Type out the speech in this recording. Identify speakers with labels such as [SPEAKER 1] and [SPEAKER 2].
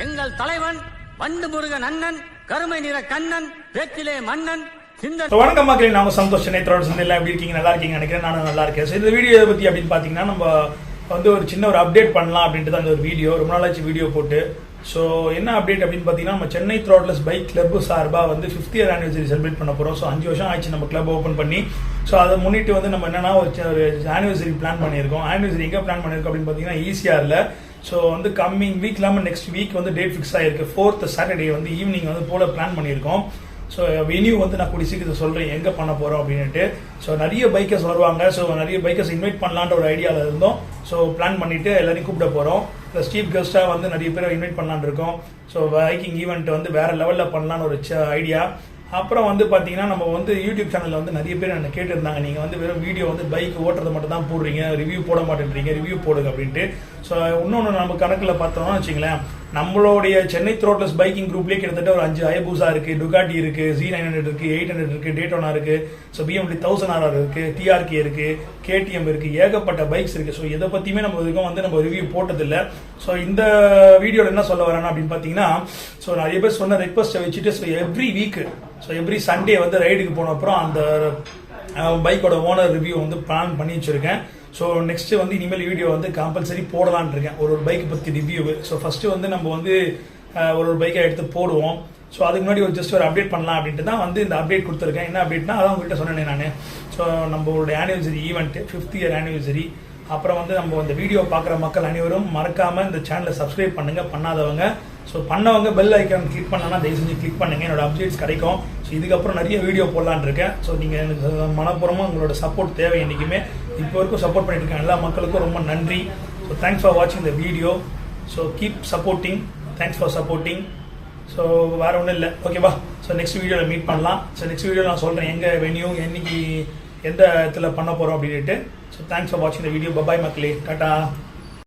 [SPEAKER 1] எங்கள் தலைவன் வண்டு முருகன் அண்ணன் கருமை நிற கண்ணன் பேச்சிலே மன்னன்.
[SPEAKER 2] வணக்கம் மக்களே, நாம சந்தோஷ் சென்னை த்ராட்டல்ஸ் எல்லாம் எப்படி இருக்கீங்க? நல்லா இருக்கீங்க நினைக்கிறேன். நானும் நல்லா இருக்கேன். ஸோ இந்த வீடியோ பத்தி அப்படின்னு பாத்தீங்கன்னா நம்ம வந்து ஒரு சின்ன ஒரு அப்டேட் பண்ணலாம் அப்படின்ட்டு தான் இந்த ஒரு வீடியோ. ரொம்ப நாளாச்சு வீடியோ போட்டு. ஸோ என்ன அப்டேட் அப்படின்னு பார்த்தீங்கன்னா, நம்ம சென்னை த்ராட்டல்ஸ் பைக் கிளப் சார்பாக வந்து 50th இயர் ஆனிவர்சரி செலிப்ரேட் பண்ண போகிறோம். ஸோ 5 வருஷம் ஆயிடுச்சு நம்ம கிளப் ஓப்பன் பண்ணி. ஸோ அதை முன்னிட்டு வந்து நம்ம என்னன்னா ஒரு ஆனிவர்சரி பிளான் பண்ணியிருக்கோம். ஆனிவர்சரி எங்கே பிளான் பண்ணியிருக்கோம் அப்படின்னு பார்த்தீங்கன்னா ஈஸியாரில். ஸோ வந்து கம்மிங் வீக் இல்லாமல் நெக்ஸ்ட் வீக் வந்து டேட் ஃபிக்ஸ் ஆகிருக்கு. 4th சாட்டர்டே வந்து ஈவினிங் வந்து போல பிளான் பண்ணியிருக்கோம். ஸோ வென்யூ வந்து நான் கூடிய சீக்கிரத்தை சொல்கிறேன் எங்கே பண்ண போகிறோம் அப்படின்ட்டு. ஸோ நிறைய பைக்கர்ஸ் வருவாங்க. ஸோ நிறைய பைக்கர்ஸ் இன்வைட் பண்ணலான்ற ஒரு ஐடியாவில் இருந்தோம். ஸோ பிளான் பண்ணிட்டு எல்லாரையும் கூப்பிட போகிறோம். ப்ளஸ் சீஃப் கெஸ்ட்டாக வந்து நிறைய பேரை இன்வைட் பண்ணலான்னு இருக்கோம். ஸோ பைக்கிங் ஈவெண்ட் வந்து வேற லெவலில் பண்ணலான்னு ஒரு ஐடியா. அப்புறம் வந்து பார்த்தீங்கன்னா நம்ம வந்து யூடியூப் சேனலில் வந்து நிறைய பேர் என்ன கேட்டிருந்தாங்க, நீங்கள் வந்து வெறும் வீடியோ வந்து பைக் ஓட்டுறது மட்டும் தான் போடுறீங்க, ரிவ்யூ போட மாட்டேன்றீங்க, ரிவ்யூ போடுங்க அப்படின்ட்டு. ஸோ இன்னொன்று நம்ம கணக்கில் பார்த்தோம்னா வச்சுங்களேன், நம்மளுடைய சென்னை த்ரோட்லஸ் பைக்கிங் குரூப்லேயே கிட்டத்தட்ட ஒரு 5 ஹயபூசா இருக்கு, டுகாட்டி இருக்கு, Z900 இருக்கு, 800 இருக்கு, டேட்டோனா இருக்கு, ஸோ BMW 1000RR இருக்கு, TRK இருக்கு, KTM இருக்கு, ஏகப்பட்ட பைக்ஸ் இருக்கு. ஸோ இதை பத்தியுமே நம்ம இதுக்கும் வந்து நம்ம ரிவ்யூ போட்டதில்லை. ஸோ இந்த வீடியோவில் என்ன சொல்ல வரேன் அப்படின்னு பார்த்தீங்கன்னா, ஸோ நிறைய பேர் சொன்ன ரெக்வஸ்ட்டை வச்சுட்டு ஸோ எவ்ரி சண்டே வந்து ரைடுக்கு போன அப்புறம் அந்த பைக்கோட ஓனர் ரிவ்யூ வந்து பிளான் பண்ணி வச்சிருக்கேன். ஸோ நெக்ஸ்ட் வந்து இனிமேல் வீடியோ வந்து கம்பல்சரி போடலான் இருக்கேன், ஒரு பைக்கை பற்றி ரிவ்யூ. ஸோ ஃபர்ஸ்ட் வந்து நம்ம வந்து ஒரு பைக்கை எடுத்து போடுவோம். ஸோ அதுக்கு முன்னாடி ஒரு ஜஸ்ட் ஒரு அப்டேட் பண்ணலாம் அப்படின்ட்டு தான் வந்து இந்த அப்டேட் கொடுத்துருக்கேன். என்ன அப்டேட்னா அதான் உங்கள்கிட்ட சொன்னேன் நான். ஸோ நம்மளுடைய anniversary event 50th year anniversary. அப்புறம் வந்து நம்ம இந்த வீடியோ பார்க்குற மக்கள் அனைவரும் மறக்காம இந்த சேனலை சப்ஸ்கிரைப் பண்ணுங்க, பண்ணாதவங்க. ஸோ பண்ணவங்க பெல் ஐக்கான் கிளிக் பண்ணனா தயவு செஞ்சு கிளிக் பண்ணுங்க, என்னோட அப்டேட்ஸ் கிடைக்கும். ஸோ இதுக்கப்புறம் நிறைய வீடியோ போடலான் இருக்கேன். ஸோ நீங்கள் எனக்கு மனப்பூர்வமாக உங்களோட சப்போர்ட் தேவை என்றைக்குமே. இப்போ வரைக்கும் சப்போர்ட் பண்ணிட்டு இருக்கேன் எல்லா மக்களுக்கும் ரொம்ப நன்றி. ஸோ தேங்க்ஸ் ஃபார் வாட்சிங் the video. So keep supporting, thanks for supporting. So வேற ஒன்றும் இல்லை, ஓகேவா? ஸோ நெக்ஸ்ட் வீடியோவில் மீட் பண்ணலாம். ஸோ நெக்ஸ்ட் வீடியோவில் நான் சொல்கிறேன் எங்கே வென்யூ, என்னைக்கு எந்த இடத்துல பண்ண போகிறோம் அப்படின்ட்டு. ஸோ தேங்க்ஸ் ஃபார் வாட்சிங் த வீடியோ. பபாய் மக்களே, டாடா.